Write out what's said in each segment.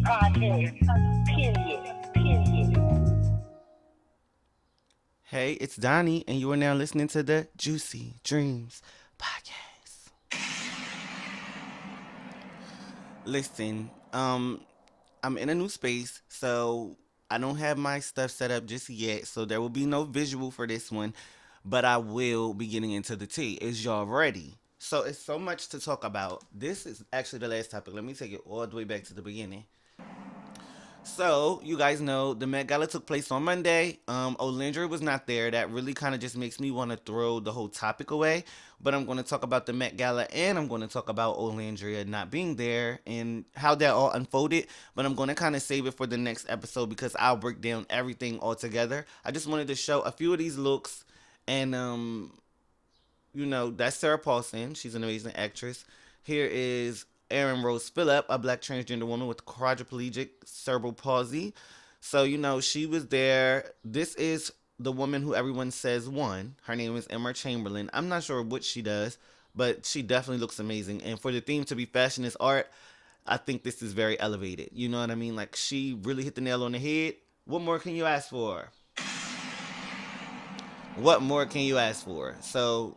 podcast. Period. Period. Hey, it's Donnie, and you are now listening to the Juicy Dreams podcast. Listen, I'm in a new space, so I don't have my stuff set up just yet, so there will be no visual for this one, but I will be getting into the tea. Is y'all ready? So it's so much to talk about. This is actually the last topic. Let me take it all the way back to the beginning. So, you guys know the Met Gala took place on Monday. Olandria was not there. That really kind of just makes me want to throw the whole topic away. But I'm going to talk about the Met Gala and I'm going to talk about Olandria not being there and how that all unfolded. But I'm going to kind of save it for the next episode because I'll break down everything all together. I just wanted to show a few of these looks. And, that's Sarah Paulson. She's an amazing actress. Here is Erin Rose Phillip, a black transgender woman with quadriplegic cerebral palsy. So, she was there. This is the woman who everyone says won. Her name is Emma Chamberlain. I'm not sure what she does, but she definitely looks amazing. And for the theme to be fashion is art, I think this is very elevated. You know what I mean? Like, she really hit the nail on the head. What more can you ask for? What more can you ask for? So,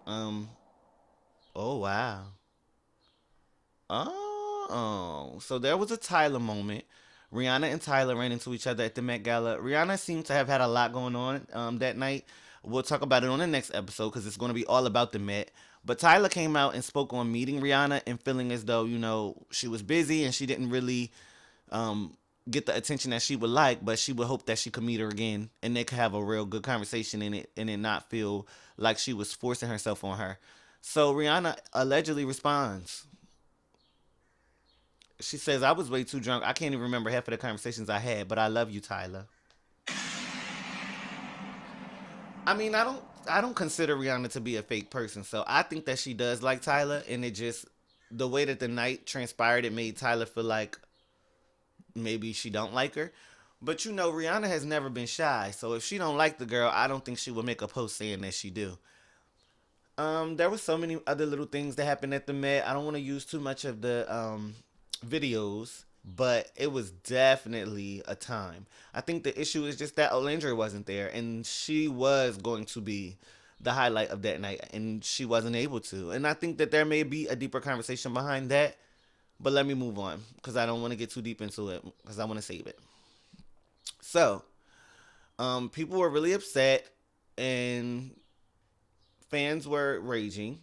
oh wow. So there was a Tyler moment. Rihanna and Tyler ran into each other at the Met Gala. Rihanna seemed to have had a lot going on that night. We'll talk about it on the next episode because it's going to be all about the Met. But Tyler came out and spoke on meeting Rihanna and feeling as though, she was busy and she didn't really um, get the attention that she would like, but she would hope that she could meet her again and they could have a real good conversation in it and it not feel like she was forcing herself on her. So Rihanna allegedly responds. She says, I was way too drunk. I can't even remember half of the conversations I had, but I love you, Tyler. I mean, I don't consider Rihanna to be a fake person, so I think that she does like Tyler, and it just the way that the night transpired, it made Tyler feel like maybe she don't like her. But Rihanna has never been shy, so if she don't like the girl, I don't think she would make a post saying that she do. There was so many other little things that happened at the Met. I don't want to use too much of the videos, but it was definitely a time. I think the issue is just that Olandria wasn't there, and she was going to be the highlight of that night, and she wasn't able to. And I think that there may be a deeper conversation behind that, but let me move on because I don't want to get too deep into it because I want to save it. So, people were really upset, and fans were raging.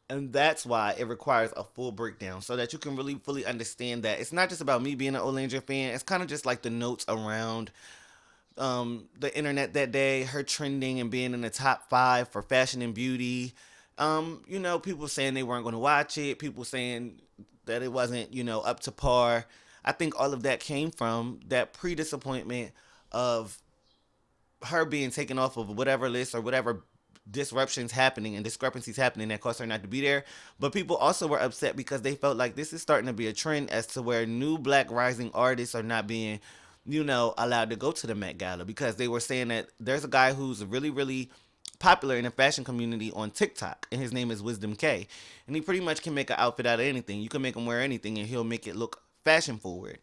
And that's why it requires a full breakdown so that you can really fully understand that it's not just about me being an Olandria fan. It's kind of just like the notes around the internet that day, her trending and being in the top five for fashion and beauty. People saying they weren't going to watch it, people saying that it wasn't, up to par. I think all of that came from that pre disappointment of her being taken off of whatever list or whatever disruptions happening and discrepancies happening that caused her not to be there. But people also were upset because they felt like this is starting to be a trend as to where new black rising artists are not being, allowed to go to the Met Gala because they were saying that there's a guy who's really, really popular in the fashion community on TikTok, and his name is Wisdom K. And he pretty much can make an outfit out of anything. You can make him wear anything, and he'll make it look fashion forward.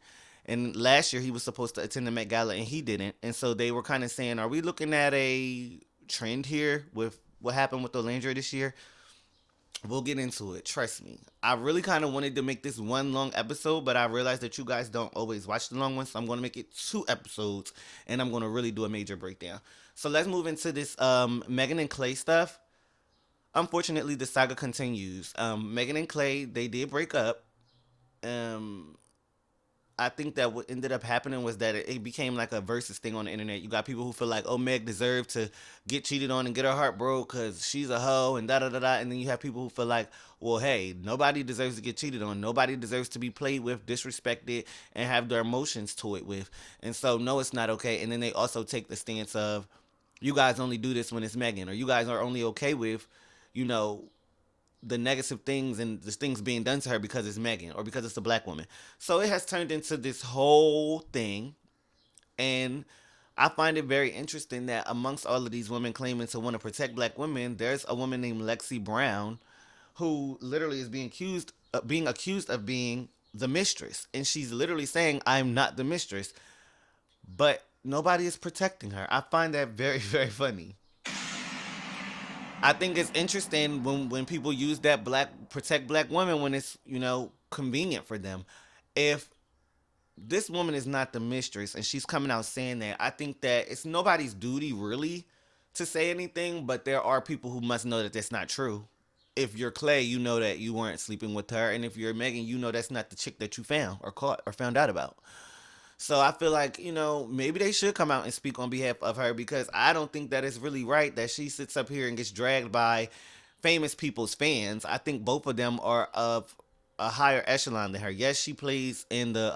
And last year he was supposed to attend the Met Gala and he didn't. And so they were kind of saying, are we looking at a trend here with what happened with Olandria this year? We'll get into it. Trust me. I really kind of wanted to make this one long episode, but I realized that you guys don't always watch the long ones. So I'm going to make it 2 episodes and I'm going to really do a major breakdown. So let's move into this Megan and Klay stuff. Unfortunately, the saga continues. Megan and Klay, they did break up. Um, I think that what ended up happening was that it became like a versus thing on the internet. You got people who feel like, oh, Meg deserved to get cheated on and get her heart broke because she's a hoe and da da da da. And then you have people who feel like, well, hey, nobody deserves to get cheated on. Nobody deserves to be played with, disrespected, and have their emotions toyed with. And so, no, it's not okay. And then they also take the stance of, you guys only do this when it's Megan, or you guys are only okay with, you know, the negative things and the things being done to her because it's Megan or because it's a black woman. So it has turned into this whole thing. And I find it very interesting that amongst all of these women claiming to want to protect black women, there's a woman named Lexie Brown who literally is being accused of being the mistress. And she's literally saying, I'm not the mistress. But nobody is protecting her. I find that very, very funny. I think it's interesting when people use that black protect black women when it's, convenient for them. If this woman is not the mistress and she's coming out saying that, I think that it's nobody's duty really to say anything, but there are people who must know that that's not true. If you're Klay, you know that you weren't sleeping with her, and if you're Megan, you know that's not the chick that you found or caught or found out about. So I feel like, maybe they should come out and speak on behalf of her, because I don't think that it's really right that she sits up here and gets dragged by famous people's fans. I think both of them are of a higher echelon than her. Yes, she plays in the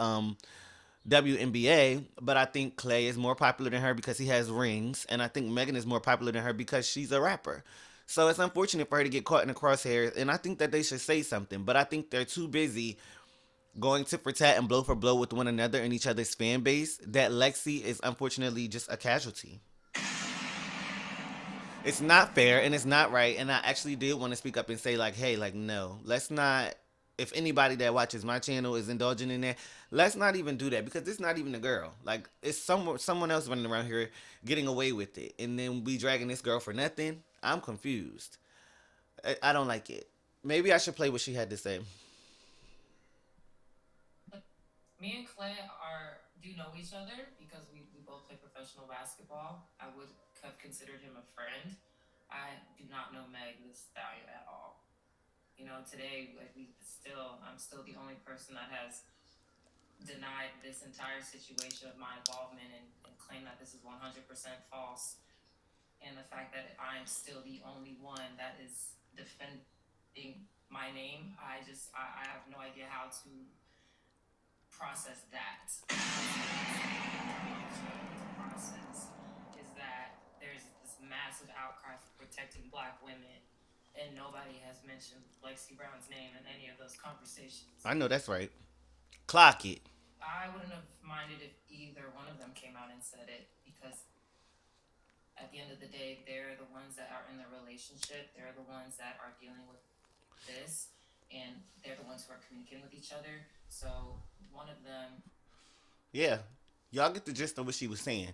WNBA, but I think Klay is more popular than her because he has rings, and I think Megan is more popular than her because she's a rapper. So it's unfortunate for her to get caught in the crosshairs, and I think that they should say something, but I think they're too busy going tit for tat and blow for blow with one another and each other's fan base that Lexie is unfortunately just a casualty. It's not fair and it's not right. And I actually did want to speak up and say, like, hey, like, no, let's not. If anybody that watches my channel is indulging in that, let's not even do that, because it's not even a girl. Like, it's someone else running around here getting away with it, and then we dragging this girl for nothing. I'm confused. I don't like it. Maybe I should play what she had to say. I know that's right. Clock it. Yeah. Y'all get the gist of what she was saying.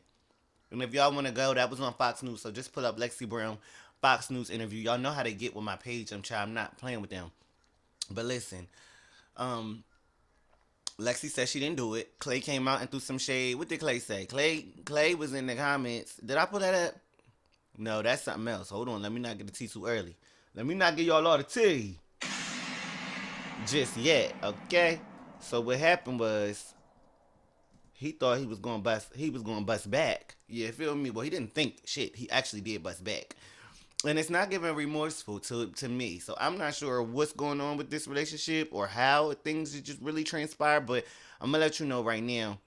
And if y'all want to go, that was on Fox News. So just pull up Lexie Brown Fox News interview. Y'all know how they get with my page. I'm not playing with them. But listen, um, Lexie said she didn't do it. Klay came out and threw some shade. What did Klay say? Klay was in the comments. Did I put that up? No, that's something else. Hold on. Let me not get the tea too early. Let me not give y'all all the tea just yet. Okay. So what happened was he thought he was gonna bust back. Yeah, feel me? Well, he didn't think shit. He actually did bust back. And it's not giving remorseful to me. So I'm not sure what's going on with this relationship or how things just really transpire, but I'm gonna let you know right now.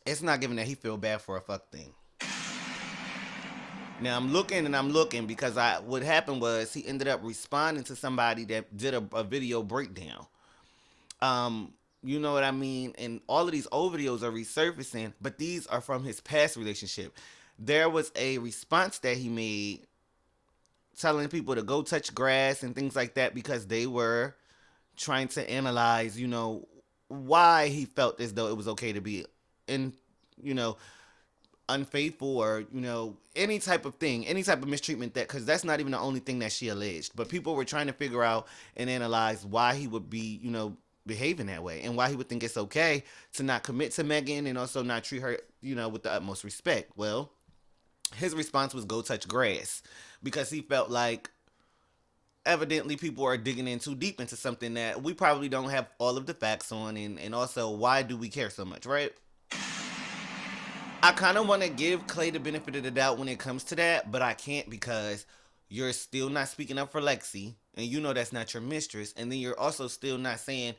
It's not giving that he feel bad for a fuck thing. Now I'm looking and I'm looking because I what happened was he ended up responding to somebody that did a video breakdown. You know what I mean? And all of these old videos are resurfacing, but these are from his past relationship. There was a response that he made telling people to go touch grass and things like that because they were trying to analyze, why he felt as though it was okay to be in, you know, unfaithful or, any type of thing, any type of mistreatment that, because that's not even the only thing that she alleged. But people were trying to figure out and analyze why he would be, behaving that way and why he would think it's okay to not commit to Megan and also not treat her, with the utmost respect. Well, his response was go touch grass because he felt like evidently people are digging in too deep into something that we probably don't have all of the facts on, and also why do we care so much, right? I kind of want to give Klay the benefit of the doubt when it comes to that, but I can't because you're still not speaking up for Lexie, and you know that's not your mistress, and then you're also still not saying,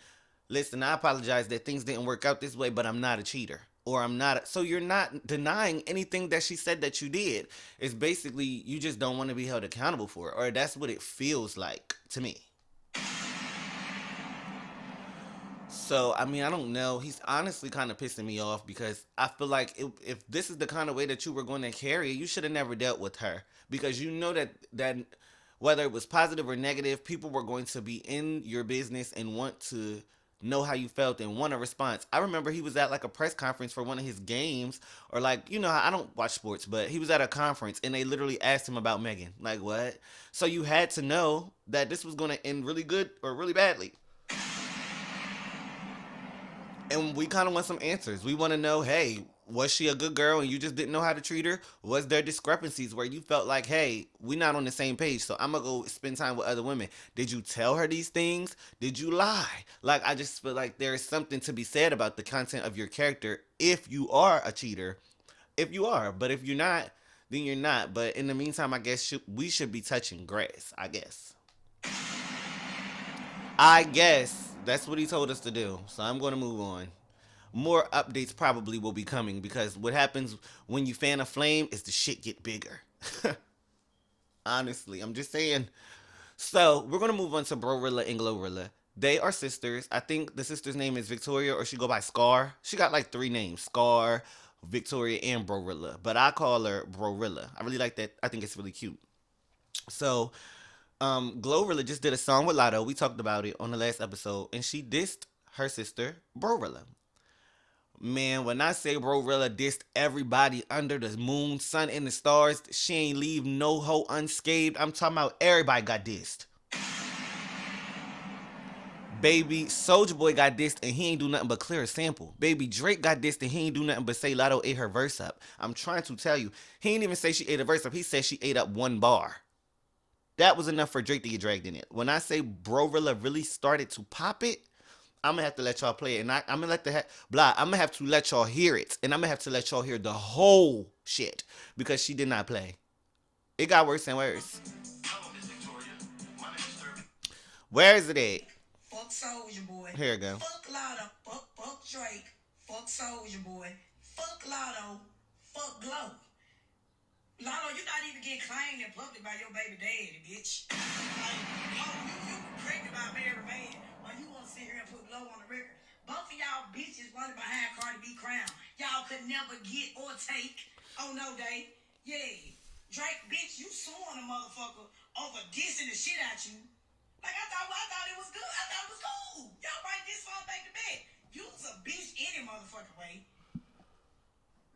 listen, I apologize that things didn't work out this way, but I'm not a cheater. Or I'm not. So you're not denying anything that she said that you did. It's basically you just don't want to be held accountable for it. Or that's what it feels like to me. So, I mean, I don't know. He's honestly kind of pissing me off because I feel like if this is the kind of way that you were going to carry it, you should have never dealt with her because you know that whether it was positive or negative, people were going to be in your business and want to know how you felt and want a response. I remember he was at like a press conference for one of his games, or like, I don't watch sports, but he was at a conference and they literally asked him about Megan. Like, what? So you had to know that this was going to end really good or really badly. And we kind of want some answers. We want to know, hey, was she a good girl and you just didn't know how to treat her? Was there discrepancies where you felt like, hey, we're not on the same page, so I'm going to go spend time with other women? Did you tell her these things? Did you lie? Like, I just feel like there is something to be said about the content of your character if you are a cheater. If you are. But if you're not, then you're not. But in the meantime, I guess we should be touching grass, I guess. I guess that's what he told us to do. So I'm going to move on. More updates probably will be coming because what happens when you fan a flame is the shit get bigger. Honestly, I'm just saying. So we're gonna move on to Brorilla and GloRilla. They are sisters. I think the sister's name is Victoria, or she go by Scar. She got like three names: Scar, Victoria, and Brorilla. But I call her Brorilla. I really like that. I think it's really cute. So GloRilla just did a song with Latto. We talked about it on the last episode, and she dissed her sister Brorilla. Man, when I say Brorilla dissed everybody under the moon, sun, and the stars, she ain't leave no hoe unscathed. I'm talking about everybody got dissed. Baby, Soulja Boy got dissed and he ain't do nothing but clear a sample. Baby, Drake got dissed and he ain't do nothing but say Latto ate her verse up. I'm trying to tell you, he ain't even say she ate a verse up. He said she ate up one bar. That was enough for Drake to get dragged in it. When I say Brorilla really started to pop it, I'm gonna have to let y'all play it, and I'm gonna I'm gonna have to let y'all hear it, and I'm gonna have to let y'all hear the whole shit because she did not play. It got worse and worse. Where is it at? Fuck Soulja Boy. Here we go. Fuck Latto. Fuck Drake. Fuck Soulja Boy. Fuck Latto. Fuck Glow. Latto, you not even getting claimed in public by your baby daddy, bitch. Like, you pregnant by Mary Man, or you want to sit here and put Glow on the record. Both of y'all bitches running behind Cardi B crown. Y'all could never get or take. Oh no, day. Yeah. Drake, bitch, you suing a motherfucker over dissing the shit out you. Like, I thought it was good. I thought it was cool. Y'all write this song back to back. You was a bitch any motherfucking way.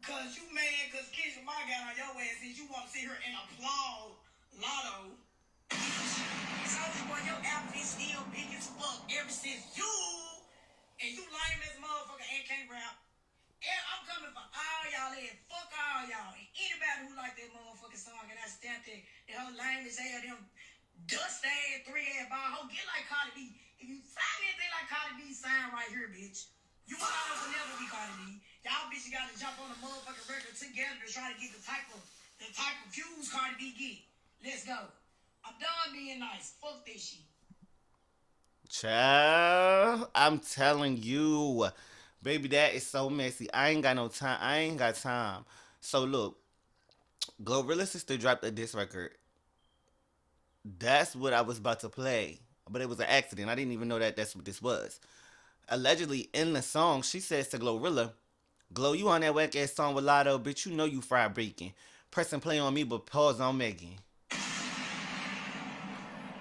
Cause you mad cause Keisha Ma got on your ass since you want to see her and applaud Latto. Soulja Boy, your outfit still big as fuck ever since you. And you lame as a motherfucker and can't rap. And I'm coming for all y'all and fuck all y'all. And anybody who like that motherfucking song and I stamped it, they whole lame as hell, them dust ass, 3 ass ball hoe, get like Cardi B. If you find anything like Cardi B, sign right here, bitch. You all will never be Cardi B. Y'all bitches gotta jump on the motherfucking record together to try to get the type of views Cardi B get. Let's go. I'm done being nice. Fuck this shit. Child, I'm telling you, baby, that is so messy. I ain't got no time. I ain't got time. So look, GloRilla's sister dropped a diss record. That's what I was about to play, but it was an accident. I didn't even know that that's what this was. Allegedly, in the song, she says to GloRilla, "Glow, you on that whack ass song with Latto, bitch. You know you fried bacon. Press and play on me, but pause on Megan."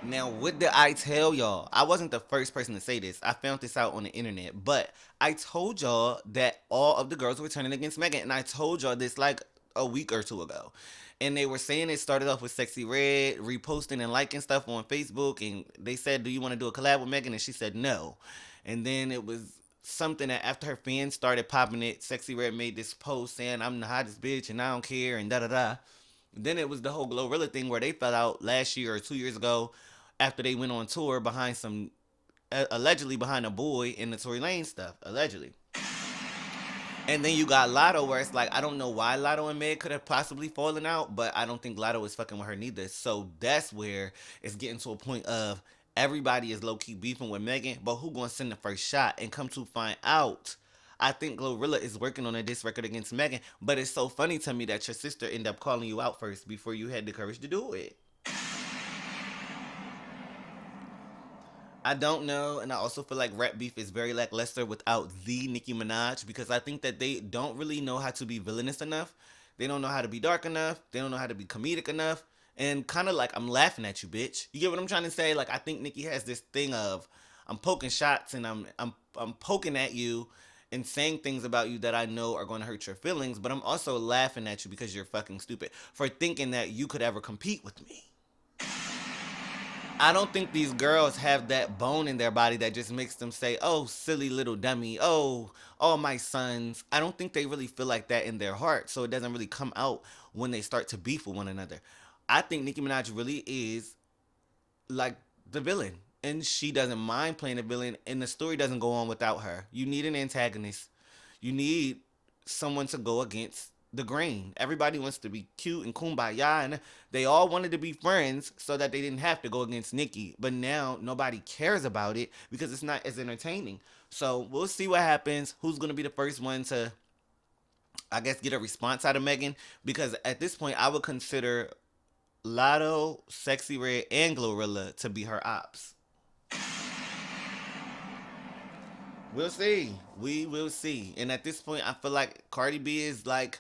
Now, what did I tell y'all? I wasn't the first person to say this. I found this out on the internet. But I told y'all that all of the girls were turning against Megan. And I told y'all this like a week or two ago. And they were saying it started off with Sexy Red reposting and liking stuff on Facebook. And they said, "Do you want to do a collab with Megan?" And she said no. And then it was something that after her fans started popping it, Sexy Red made this post saying, "I'm the hottest bitch and I don't care," and da da da. Then it was the whole GloRilla thing where they fell out last year or 2 years ago after they went on tour behind some allegedly behind a boy in the Tory Lane stuff, allegedly. And then you got Latto, where it's like I don't know why Latto and Meg could have possibly fallen out, but I don't think Latto is fucking with her neither. So that's where it's getting to a point of everybody is low key beefing with Megan, but who gonna send the first shot? And come to find out, I think GloRilla is working on a diss record against Megan. But it's so funny to me that your sister ended up calling you out first before you had the courage to do it. I don't know, and I also feel like rap beef is very lackluster without the Nicki Minaj because I think that they don't really know how to be villainous enough. They don't know how to be dark enough. They don't know how to be comedic enough. And kind of like I'm laughing at you, bitch. You get what I'm trying to say? Like I think Nicki has this thing of I'm poking shots and I'm poking at you and saying things about you that I know are going to hurt your feelings, but I'm also laughing at you because you're fucking stupid for thinking that you could ever compete with me. I don't think these girls have that bone in their body that just makes them say, "Oh, silly little dummy. Oh, all my sons." I don't think they really feel like that in their heart, so it doesn't really come out when they start to beef with one another. I think Nicki Minaj really is like the villain, and she doesn't mind playing the villain, and the story doesn't go on without her. You need an antagonist. You need someone to go against the grain. Everybody wants to be cute and kumbaya, and they all wanted to be friends so that they didn't have to go against Nicki. But now nobody cares about it because it's not as entertaining. So we'll see what happens. Who's gonna be the first one to, I guess, get a response out of Megan? Because at this point, I would consider Latto, Sexy Red, and GloRilla to be her ops. We'll see. We will see. And at this point, I feel like Cardi B is like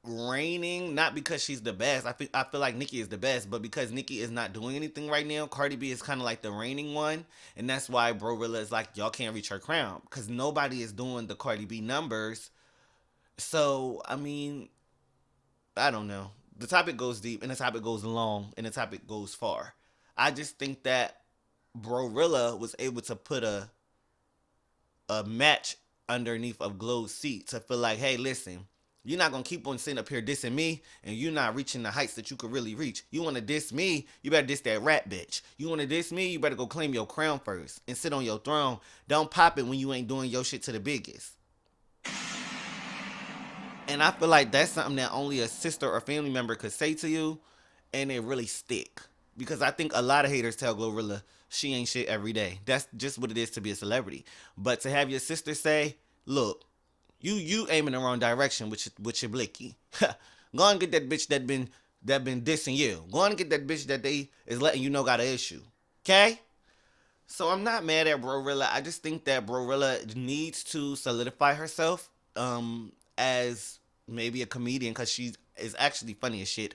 reigning, not because she's the best. I feel like Nicki is the best, but because Nicki is not doing anything right now, Cardi B is kind of like the reigning one, and that's why Brorilla is like, y'all can't reach her crown because nobody is doing the Cardi B numbers. So I mean, I don't know. The topic goes deep, and the topic goes long, and the topic goes far. I just think that Brorilla was able to put a match underneath of Glow's seat to feel like, hey, listen, you're not gonna keep on sitting up here dissing me, and you're not reaching the heights that you could really reach. You wanna diss me, you better diss that rat bitch. You wanna diss me, you better go claim your crown first and sit on your throne. Don't pop it when you ain't doing your shit to the biggest. And I feel like that's something that only a sister or family member could say to you, and it really stick. Because I think a lot of haters tell GloRilla she ain't shit every day. That's just what it is to be a celebrity. But to have your sister say, "Look, you aim in the wrong direction with your blicky. Go and get that bitch that been dissing you. Go and get that bitch that they is letting you know got an issue." Okay? So I'm not mad at Brorilla. I just think that Brorilla needs to solidify herself as maybe a comedian because she is actually funny as shit.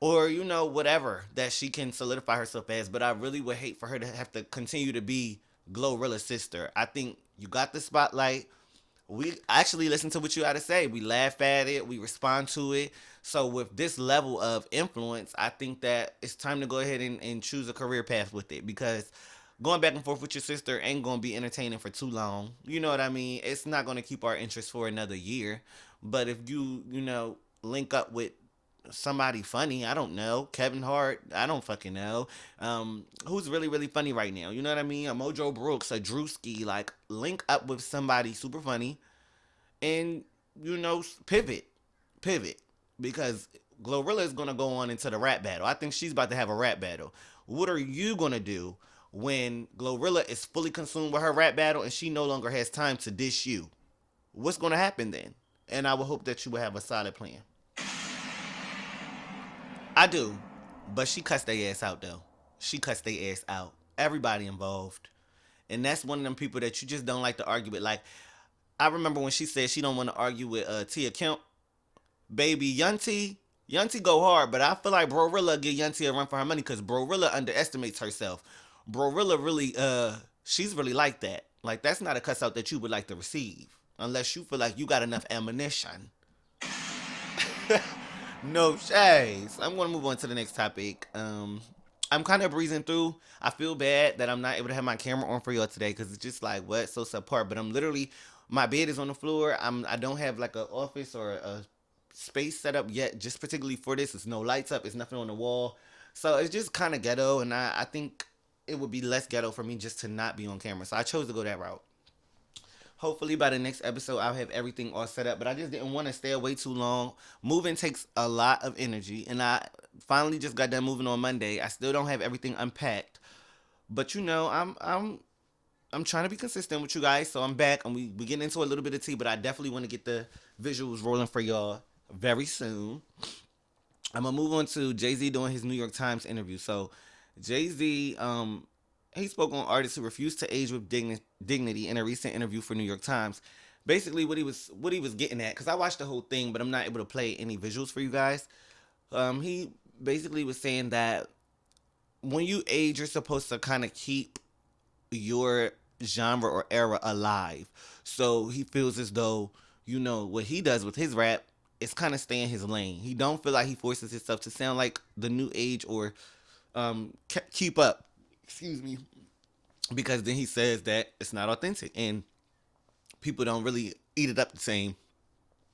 Or, whatever that she can solidify herself as. But I really would hate for her to have to continue to be GloRilla's sister. I think you got the spotlight. We actually listen to what you had to say. We laugh at it. We respond to it. So with this level of influence, I think that it's time to go ahead and choose a career path with it because going back and forth with your sister ain't going to be entertaining for too long. You know what I mean? It's not going to keep our interest for another year. But if you link up with somebody funny, I don't know, Kevin Hart, I don't fucking know, who's really really funny right now, you know what I mean, a Mojo Brooks, a Drewski, like link up with somebody super funny and pivot because GloRilla is gonna go on into the rap battle. I think she's about to have a rap battle. What are you gonna do when GloRilla is fully consumed with her rap battle and she no longer has time to dish you? What's gonna happen then? And I would hope that you would have a solid plan. I do. But she cussed their ass out though. She cussed their ass out. Everybody involved. And that's one of them people that you just don't like to argue with. Like, I remember when she said she don't want to argue with Tia Kemp. Baby, Yunti go hard, but I feel like Brorilla give Yunti a run for her money because Brorilla underestimates herself. Brorilla really, she's really like that. Like, that's not a cuss out that you would like to receive. Unless you feel like you got enough ammunition. No shades. I'm gonna move on to the next topic. I'm kind of breezing through. I feel bad that I'm not able to have my camera on for y'all today because it's just like what so subpar. But I'm literally, my bed is on the floor. I don't have like an office or a space set up yet, just particularly for this. There's no lights up. It's nothing on the wall, so it's just kind of ghetto. And I think it would be less ghetto for me just to not be on camera. So I chose to go that route. Hopefully by the next episode I'll have everything all set up. But I just didn't want to stay away too long. Moving takes a lot of energy, and I finally just got done moving on Monday. I still don't have everything unpacked, but I'm trying to be consistent with you guys. So I'm back, and we getting into a little bit of tea. But I definitely want to get the visuals rolling for y'all very soon. I'm gonna move on to Jay-Z doing his New York Times interview. So Jay-Z, he spoke on artists who refuse to age with dignity in a recent interview for New York Times. Basically, what he was getting at, because I watched the whole thing, but I'm not able to play any visuals for you guys. He basically was saying that when you age, you're supposed to kind of keep your genre or era alive. So he feels as though, what he does with his rap is kind of stay in his lane. He don't feel like he forces himself to sound like the new age or keep up. Excuse me. Because then he says that it's not authentic and people don't really eat it up the same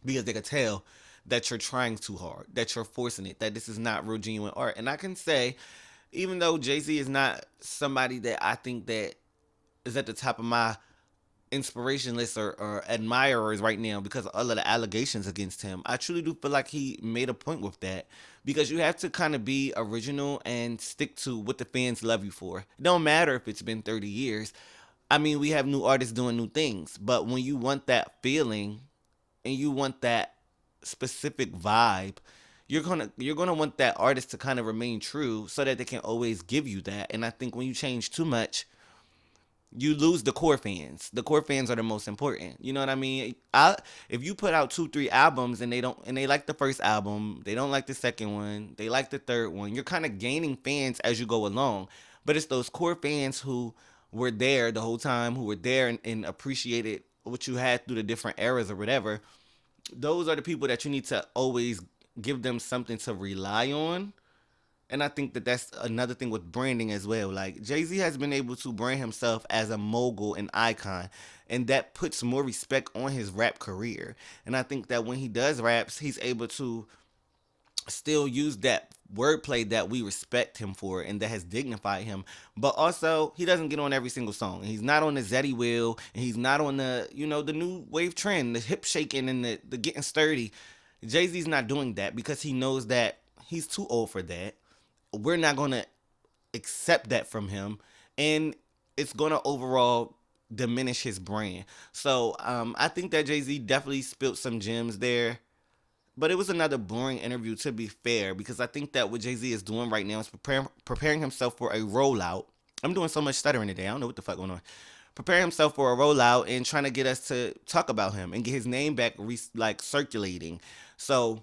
because they can tell that you're trying too hard, that you're forcing it, that this is not real genuine art. And I can say, even though Jay-Z is not somebody that I think that is at the top of my inspiration list or admirers right now because of all of the allegations against him, I truly do feel like he made a point with that because you have to kind of be original and stick to what the fans love you for. It don't matter if it's been 30 years. I mean, we have new artists doing new things, but when you want that feeling and you want that specific vibe, you're gonna want that artist to kind of remain true so that they can always give you that. And I think when you change too much, you lose the core fans. The core fans are the most important. You know what I mean? If you put out 2, 3 albums and they like the first album, they don't like the second one, they like the third one, you're kind of gaining fans as you go along. But it's those core fans who were there the whole time, who were there and appreciated what you had through the different eras or whatever. Those are the people that you need to always give them something to rely on. And I think that that's another thing with branding as well. Like Jay-Z has been able to brand himself as a mogul and icon, and that puts more respect on his rap career. And I think that when he does raps, he's able to still use that wordplay that we respect him for and that has dignified him. But also, he doesn't get on every single song. He's not on the Zeddy wheel, and he's not on the new wave trend, the hip shaking and the getting sturdy. Jay-Z's not doing that because he knows that he's too old for that. We're not going to accept that from him, and it's going to overall diminish his brand. So I think that Jay-Z definitely spilled some gems there. But it was another boring interview, to be fair, because I think that what Jay-Z is doing right now is preparing himself for a rollout. I'm doing so much stuttering today. I don't know what the fuck going on. Preparing himself for a rollout and trying to get us to talk about him and get his name back, like circulating. So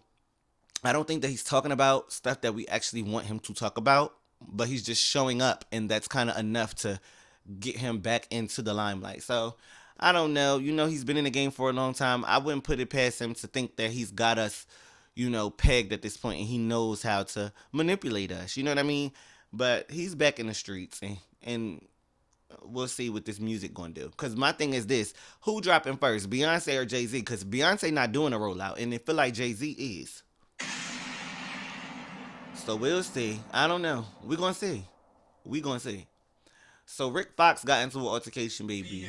I don't think that he's talking about stuff that we actually want him to talk about, but he's just showing up, and that's kind of enough to get him back into the limelight. So I don't know. He's been in the game for a long time. I wouldn't put it past him to think that he's got us, pegged at this point, and he knows how to manipulate us. You know what I mean? But he's back in the streets, and we'll see what this music gonna do. Cause my thing is this: who dropping first, Beyonce or Jay Z? Cause Beyonce not doing a rollout, and it feel like Jay Z is. So we'll see. I don't know. We gonna see. We gonna see. So Rick Fox got into an altercation, baby.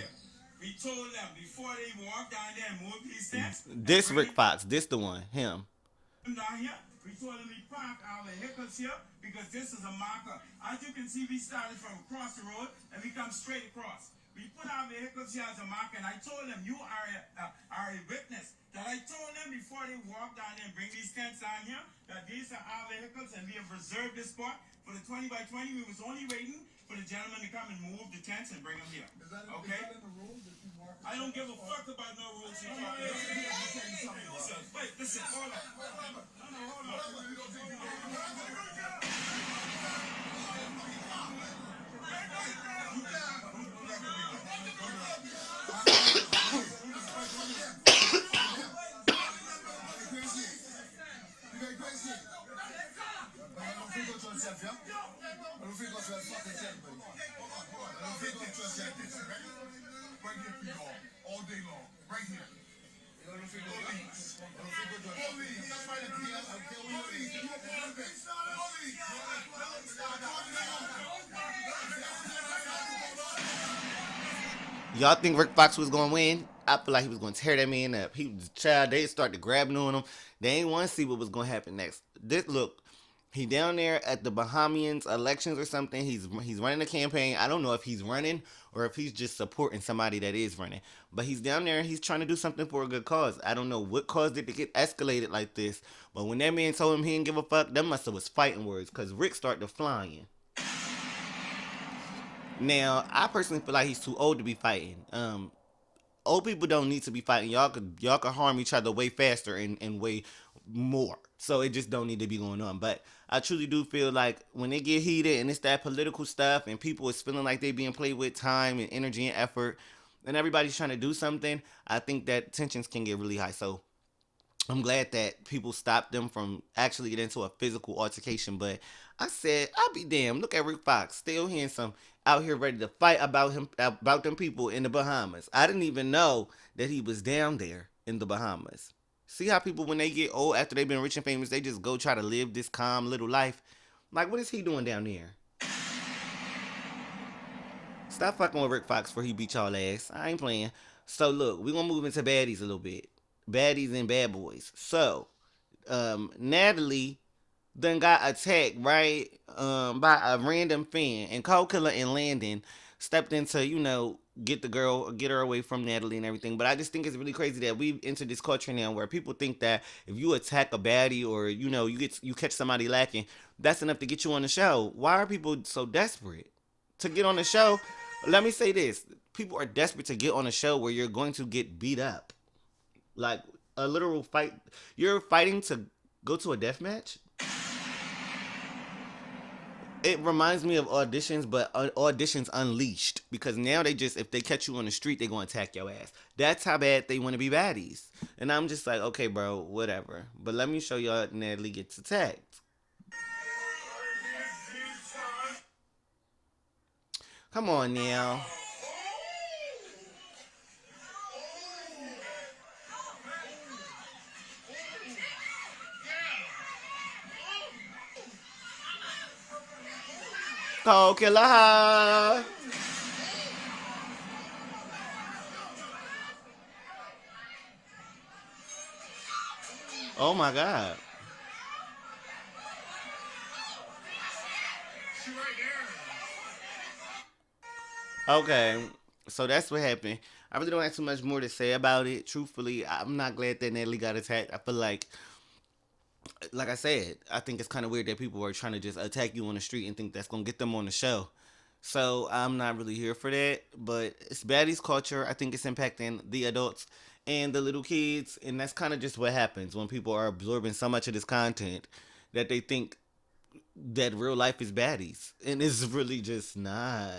We told them before they walk down there and move these steps. This Rick Fox, this the one, him. Down here, we told them we park our vehicles here because this is a marker. As you can see, we started from across the road and we come straight across. We put our vehicles here as a marker, and I told them you are a witness. That I told them before they walk down there and bring these tents down here that these are our vehicles and we have reserved this spot for the 20 by 20. We was only waiting for the gentleman to come and move the tents and bring them here. Okay? I don't give a fuck about no rules. Wait, listen, hold on. Hold on. All day long, right here. Y'all think Rick Fox was gonna win? I feel like he was gonna tear that man up. He was child. They started grabbing on him. They ain't want to see what was gonna happen next. This look, he down there at the Bahamians elections or something. He's running a campaign. I don't know if he's running or if he's just supporting somebody that is running. But he's down there and he's trying to do something for a good cause. I don't know what caused it to get escalated like this. But when that man told him he didn't give a fuck, that must have was fighting words because Rick started flying. Now, I personally feel like he's too old to be fighting. old people don't need to be fighting. Y'all could harm each other way faster and way more. So it just don't need to be going on. But I truly do feel like when they get heated and it's that political stuff and people is feeling like they being played with time and energy and effort and everybody's trying to do something, I think that tensions can get really high. So I'm glad that people stopped them from actually getting into a physical altercation. But I said, I'll be damned. Look at Rick Fox still handsome out here ready to fight about them people in the Bahamas. I didn't even know that he was down there in the Bahamas. See how people when they get old after they've been rich and famous, they just go try to live this calm little life. Like what is he doing down there? Stop fucking with Rick Fox before he beat y'all ass. I ain't playing. So look, we gonna move into baddies a little bit. Baddies and bad boys. So Natalie then got attacked right by a random fan, and Cole Killer and Landon stepped in to get her away from Natalie and everything. But I just think it's really crazy that we've entered this culture now where people think that if you attack a baddie or you catch somebody lacking, that's enough to get you on the show. Why are people so desperate to get on the show? Let me say this: people are desperate to get on a show where you're going to get beat up, like a literal fight. You're fighting to go to a death match. It reminds me of auditions, but auditions unleashed because now they just if they catch you on the street, they gonna attack your ass. That's how bad they want to be baddies, and I'm just like, okay, bro, whatever. But let me show y'all Natalie gets attacked. Come on now. Call killer. Oh my god. Okay, so that's what happened. I really don't have too much more to say about it. Truthfully, I'm not glad that Natalie got attacked. I feel like I said, I think it's kind of weird that people are trying to just attack you on the street and think that's gonna get them on the show. So I'm not really here for that. But it's baddies culture. I think it's impacting the adults and the little kids, and that's kind of just what happens when people are absorbing so much of this content that they think that real life is baddies, and it's really just not.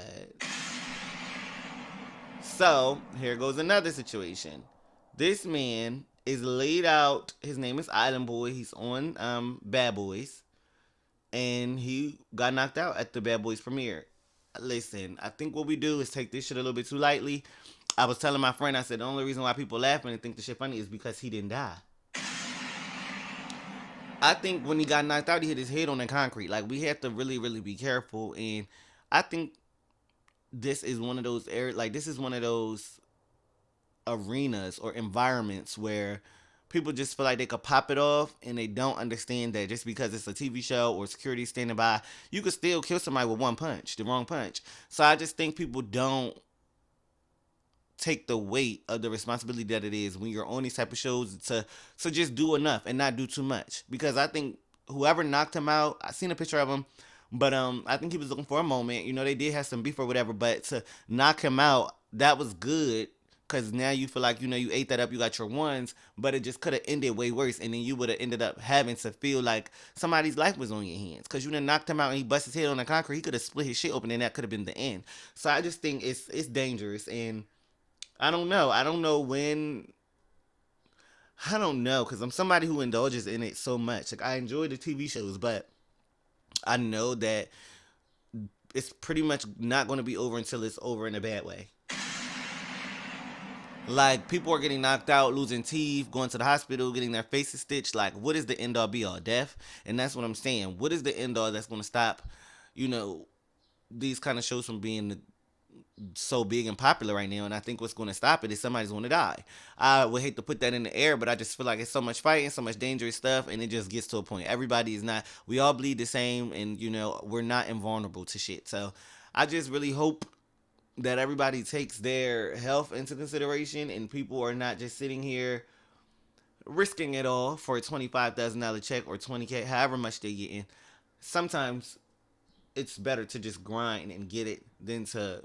So here goes another situation. This man is laid out. His name is Island Boy. He's on Bad Boys, and he got knocked out at the Bad Boys premiere. Listen, I think what we do is take this shit a little bit too lightly. I was telling my friend, I said the only reason why people laughing and think the shit funny is because he didn't die. I think when he got knocked out, he hit his head on the concrete. Like we have to really, really be careful. And I think this is one of those like this is one of those arenas or environments where people just feel like they could pop it off and they don't understand that just because it's a TV show or security standing by, you could still kill somebody with one punch, the wrong punch. So I just think people don't take the weight of the responsibility that it is when you're on these type of shows to just do enough and not do too much. Because I think whoever knocked him out, I seen a picture of him, but I think he was looking for a moment. They did have some beef or whatever, but to knock him out, that was good. Cause now you feel like you ate that up, you got your ones, but it just could have ended way worse, and then you would have ended up having to feel like somebody's life was on your hands. Cause you done knocked him out and he bust his head on the concrete, he could have split his shit open, and that could have been the end. So I just think it's dangerous, and I don't know. I don't know when. I don't know because I'm somebody who indulges in it so much. Like I enjoy the TV shows, but I know that it's pretty much not going to be over until it's over in a bad way. Like people are getting knocked out, losing teeth, going to the hospital, getting their faces stitched. Like, what is the end all be all? Death, and that's what I'm saying. What is the end all that's going to stop, you know, these kind of shows from being so big and popular right now? And I think what's going to stop it is somebody's going to die. I would hate to put that in the air, but I just feel like it's so much fighting, so much dangerous stuff, and it just gets to a point. Everybody is not. We all bleed the same, and we're not invulnerable to shit. So I just really hope that everybody takes their health into consideration and people are not just sitting here risking it all for a $25,000 check or 20K, however much they're getting. Sometimes it's better to just grind and get it than to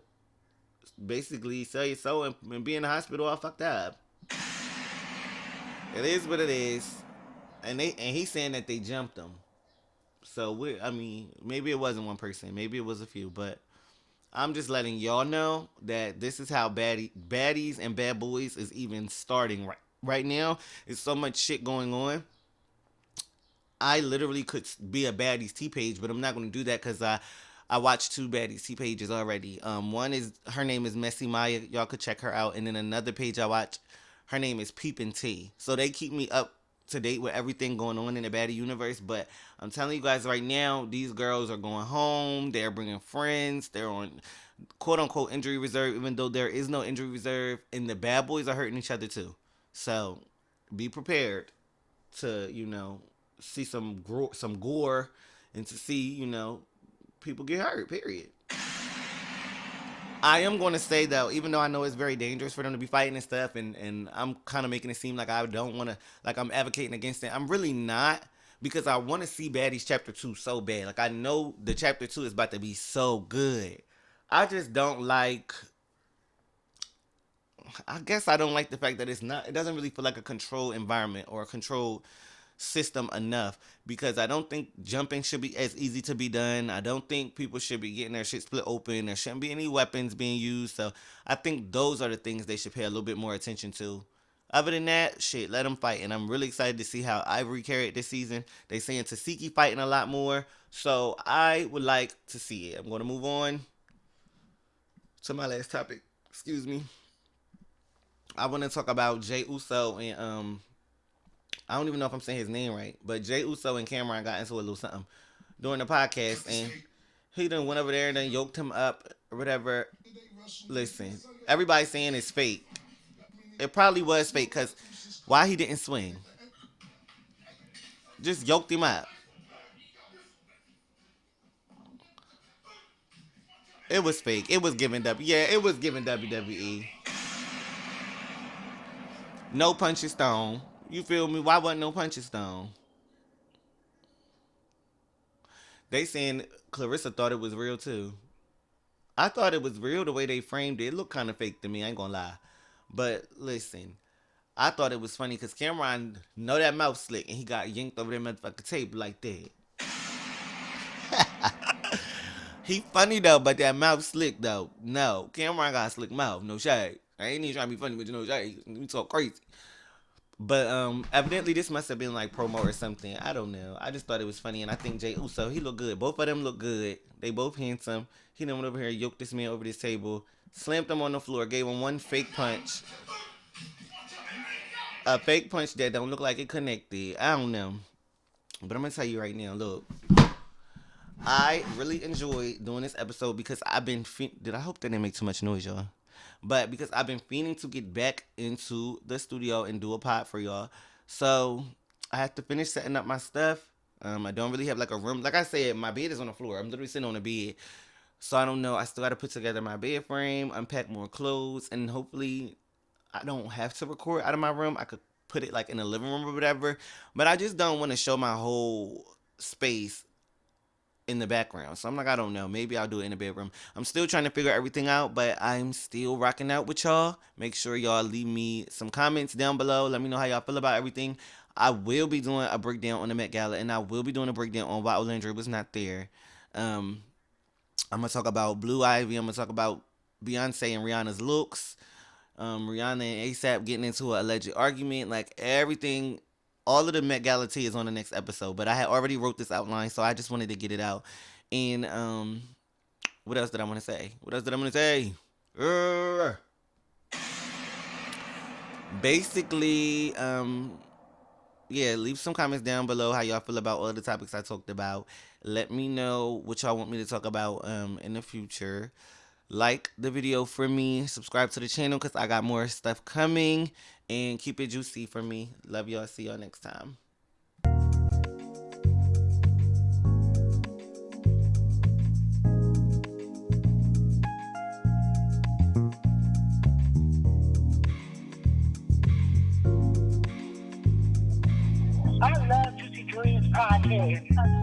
basically sell your soul and be in the hospital all fucked up. It is what it is. And he's saying that they jumped him. So I mean, maybe it wasn't one person, maybe it was a few, but I'm just letting y'all know that this is how baddies and bad boys is even starting right now. There's so much shit going on. I literally could be a baddies T page, but I'm not going to do that because I watched two baddies T pages already. One is her name is Messy Maya. Y'all could check her out, and then another page I watch, her name is Peepin' T. So they keep me up to date with everything going on in the baddie universe. But I'm telling you guys right now, these girls are going home. They're bringing friends. They're on quote unquote injury reserve, even though there is no injury reserve. And the bad boys are hurting each other too. So be prepared to see some gore and to see people get hurt. Period. I am going to say though, even though I know it's very dangerous for them to be fighting and stuff, and I'm kind of making it seem like I don't want to, like I'm advocating against it. I'm really not, because I want to see Baddies Chapter 2 so bad. Like I know the Chapter 2 is about to be so good. I just don't like. I guess I don't like the fact that it doesn't really feel like a controlled environment or a controlled system enough, because I don't think jumping should be as easy to be done. I don't think people should be getting their shit split open. There shouldn't be any weapons being used. So I think those are the things they should pay a little bit more attention to. Other than that, shit, let them fight. And I'm really excited to see how Ivory carried this season. They saying Tasiki fighting a lot more. So I would like to see it. I'm going to move on to my last topic. Excuse me. I want to talk about Jey Uso and I don't even know if I'm saying his name right, but Jey Uso and Cameron got into a little something during the podcast, and he done went over there and then yoked him up or whatever. Listen, everybody's saying it's fake. It probably was fake, because why he didn't swing? Just yoked him up. It was fake. It was giving it was giving WWE. No punches thrown. You feel me? Why wasn't no punches thrown? They saying Clarissa thought it was real too. I thought it was real the way they framed it. It looked kind of fake to me. I ain't gonna lie. But listen, I thought it was funny because Cameron know that mouth slick and he got yanked over that motherfucking tape like that. He funny though, but that mouth slick though. No, Cameron got a slick mouth. No shade. I ain't even trying to be funny, but you know shade. You talk crazy. But evidently this must have been like promo or something. I don't know. I just thought it was funny, and I think Jey Uso, he looked good. Both of them look good. They both handsome. He done went over here, yoked this man over this table, slammed him on the floor, gave him one fake punch. A fake punch that don't look like it connected. I don't know. But I'm gonna tell you right now, look. I really enjoyed doing this episode because I've been I hope that didn't make too much noise, y'all. But because I've been fiending to get back into the studio and do a pod for y'all. So I have to finish setting up my stuff. I don't really have like a room. Like I said, my bed is on the floor. I'm literally sitting on the bed. So I don't know. I still got to put together my bed frame, unpack more clothes, and hopefully I don't have to record out of my room. I could put it like in the living room or whatever. But I just don't want to show my whole space in the background. So I'm like, I don't know. Maybe I'll do it in the bedroom. I'm still trying to figure everything out, but I'm still rocking out with y'all. Make sure y'all leave me some comments down below. Let me know how y'all feel about everything. I will be doing a breakdown on the Met Gala, and I will be doing a breakdown on why Olandria was not there. I'm going to talk about Blue Ivy. I'm going to talk about Beyonce and Rihanna's looks. Rihanna and ASAP getting into an alleged argument. Like everything, all of the Met Gala tea is on the next episode. But I had already wrote this outline, so I just wanted to get it out. And what else did I want to say? Basically, yeah, leave some comments down below how y'all feel about all the topics I talked about. Let me know what y'all want me to talk about in the future. Like the video for me. Subscribe to the channel because I got more stuff coming. And keep it juicy for me. Love y'all. See y'all next time. I love Juicy Dreams podcast.